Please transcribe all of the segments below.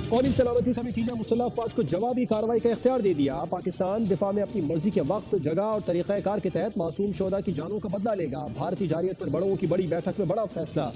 قومی سلامتی کمیٹی نے مسلح افواج کو جوابی کارروائی کا اختیار دے دیا۔ پاکستان دفاع میں اپنی مرضی کے وقت، جگہ اور طریقہ کار کے تحت معصوم شہداء کی جانوں کا بدلہ لے گا۔ بھارتی جارحیت پر بڑوں کی بڑی بیٹھک میں بڑا فیصلہ۔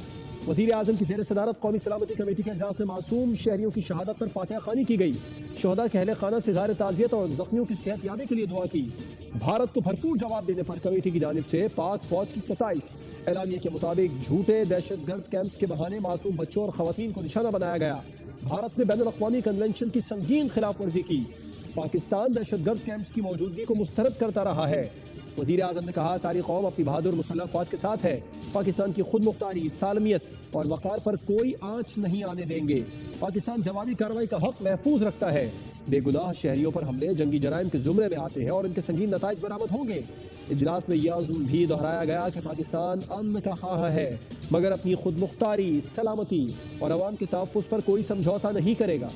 وزیر اعظم کی زیر صدارت قومی سلامتی کمیٹی کے اجلاس میں معصوم شہریوں کی شہادت پر فاتحہ خوانی کی گئی۔ شہداء کے اہل خانہ سے اظہار تعزیت اور زخمیوں کی صحت یابی کے لیے دعا کی۔ بھارت کو بھرپور جواب دینے پر کمیٹی کی جانب سے پاک فوج کی ستائش۔ اعلامیے کے مطابق جھوٹے دہشت گرد کیمپس کے بہانے معصوم بچوں اور خواتین کو نشانہ بنایا گیا۔ بھارت نے بین الاقوامی کنونشن کی سنگین خلاف ورزی کی۔ پاکستان دہشت گرد کیمپس کی موجودگی کو مسترد کرتا رہا ہے۔ وزیر اعظم نے کہا، ساری قوم اپنی بہادر مسلح افواج کے ساتھ ہے۔ پاکستان کی خود مختاری، سالمیت اور وقار پر کوئی آنچ نہیں آنے دیں گے۔ پاکستان جوابی کارروائی کا حق محفوظ رکھتا ہے۔ بے گناہ شہریوں پر حملے جنگی جرائم کے زمرے میں آتے ہیں اور ان کے سنگین نتائج برآمد ہوں گے۔ اجلاس میں یہ عزم بھی دہرایا گیا کہ پاکستان امن کا خواہاں ہے، مگر اپنی خود مختاری، سلامتی اور عوام کے تحفظ پر کوئی سمجھوتا نہیں کرے گا۔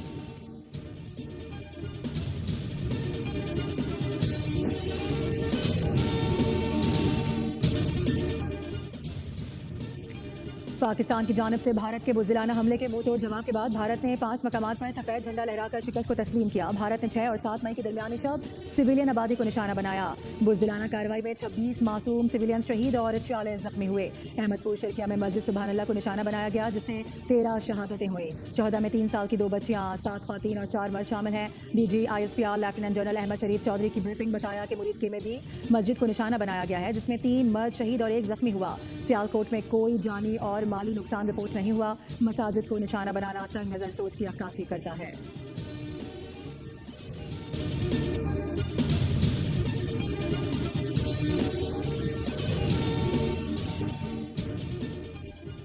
پاکستان کی جانب سے بھارت کے بزدلانہ حملے کے منہ توڑ جواب کے بعد بھارت نے 5 مقامات پر سفید جھنڈا لہرا کر شکست کو تسلیم کیا۔ بھارت نے 6 اور 7 مئی کے درمیانی شب سویلین آبادی کو نشانہ بنایا۔ بزدلانہ کارروائی میں 26 معصوم سویلین شہید اور 46 زخمی ہوئے۔ احمد پور شرکیہ میں مسجد سبحان اللہ کو نشانہ بنایا گیا، جس سے 13 شہادتیں ہوئیں۔ شہداء میں 3 سال کی 2 بچیاں، 7 خواتین اور 4 مرد شامل ہیں۔ D G ISPR lieutenant general Ahmed Sharif Chaudhry کی بریفنگ بتایا کہ مریدکے میں بھی مسجد کو نشانہ بنایا گیا ہے، جس میں 3 مرد شہید اور 1 زخمی ہوا۔ سیالکوٹ میں کوئی جانی اور مالی نقصان رپورٹ نہیں ہوا۔ مساجد کو نشانہ بنانا تنگ نظر سوچ کی عکاسی کرتا ہے۔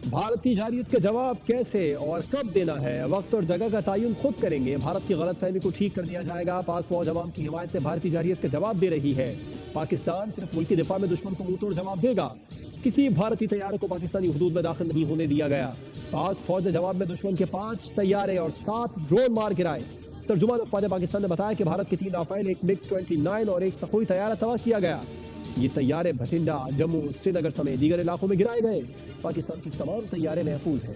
بھارتی جارحیت کا جواب کیسے اور کب دینا ہے، وقت اور جگہ کا تعین خود کریں گے۔ بھارت کی غلط فہمی کو ٹھیک کر دیا جائے گا۔ پاک فوج عوام کی حمایت سے بھارتی جارحیت کا جواب دے رہی ہے۔ پاکستان صرف ملکی دفاع میں دشمن کو منہ توڑ جواب دے گا۔ کسی بھارتی طیارے کو پاکستانی حدود میں داخل نہیں ہونے دیا گیا۔ پاک فوج نے جواب میں دشمن کے 5 طیارے اور 7 ڈرون مار گرائے۔ ترجمان افواج پاکستان نے بتایا کہ بھارت کے 3 رافیل، 1 MiG-29 اور 1 سخوئی طیارہ تباہ کیا گیا۔ یہ طیارے بھٹنڈا، جموں، سری نگر سمیت دیگر علاقوں میں گرائے گئے۔ پاکستان کی تمام طیارے محفوظ ہیں۔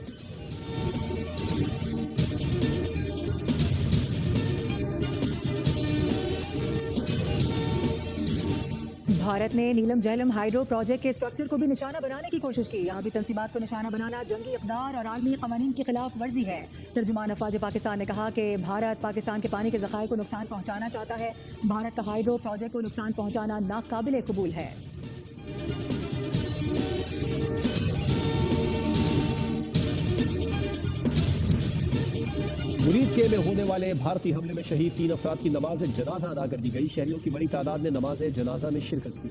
بھارت نے نیلم جہلم ہائیڈرو پروجیکٹ کے اسٹرکچر کو بھی نشانہ بنانے کی کوشش کی۔ یہاں بھی تنصیبات کو نشانہ بنانا جنگی اقدار اور عالمی قوانین کی خلاف ورزی ہے۔ ترجمان افواج پاکستان نے کہا کہ بھارت پاکستان کے پانی کے ذخائر کو نقصان پہنچانا چاہتا ہے۔ بھارت کا ہائیڈرو پروجیکٹ کو نقصان پہنچانا ناقابل قبول ہے۔ مریدکے میں ہونے والے بھارتی حملے میں شہید 3 افراد کی نماز جنازہ ادا کر دی گئی۔ شہریوں کی بڑی تعداد نے نماز جنازہ میں شرکت کی۔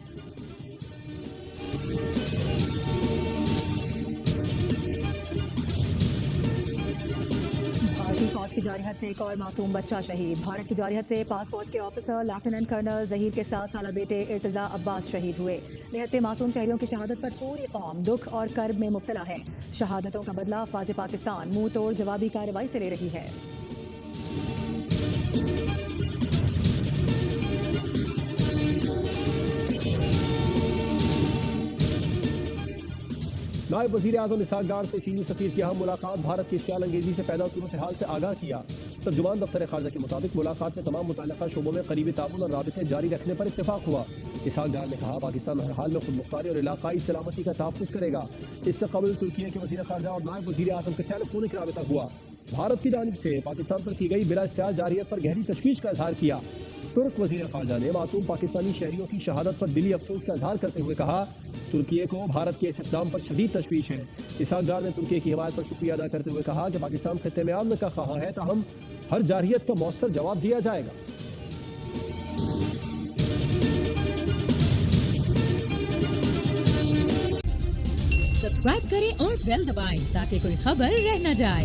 بھارتی فوج کی جارحیت سے ایک اور معصوم بچہ شہید۔ بھارت کی جارحیت سے پاک فوج کے آفیسر لیفٹیننٹ کرنل ظہیر کے 7 سالہ بیٹے ارتضیٰ عباس شہید ہوئے۔ نہتے معصوم شہریوں کی شہادت پر پوری قوم دکھ اور کرب میں مبتلا ہے۔ شہادتوں کا بدلہ فوج پاکستان منہ توڑ جوابی کارروائی سے لے رہی ہے۔ نائب وزیر اعظم اسحاق ڈار سے چینی سفیر کی اہم ملاقات۔ بھارت کی خیال انگیزی سے پیدا صورتحال سے آگاہ کیا۔ ترجمان دفتر خارجہ کے مطابق ملاقات میں تمام متعلقہ شعبوں میں قریبی تعاون اور رابطے جاری رکھنے پر اتفاق ہوا۔ اسحاق ڈار نے کہا، پاکستان ہر حال میں خود مختاری اور علاقائی سلامتی کا تحفظ کرے گا۔ اس سے قبل ترکیہ کے وزیر خارجہ اور نائب وزیر اعظم کا ٹیلی فونک رابطہ ہوا۔ بھارت کی جانب سے پاکستان پر کی گئی بلا اشتہار جارحیت پر گہری تشویش کا اظہار کیا۔ ترک وزیر خارجہ نے معصوم پاکستانی شہریوں کی شہادت پر دلی افسوس کا اظہار کرتے ہوئے کہا، ترکیے کو بھارت کے اس اقدام پر شدید تشویش ہے۔ اسحاق ڈار نے ترکیے کی حمایت پر شکریہ ادا کرتے ہوئے کہا کہ پاکستان خطے میں امن کا خواہاں ہے، تاہم ہر جارحیت کا مؤثر جواب دیا جائے گا۔ سبسکرائب کریں اور بیل دبائیں تاکہ کوئی خبر رہ نہ جائے۔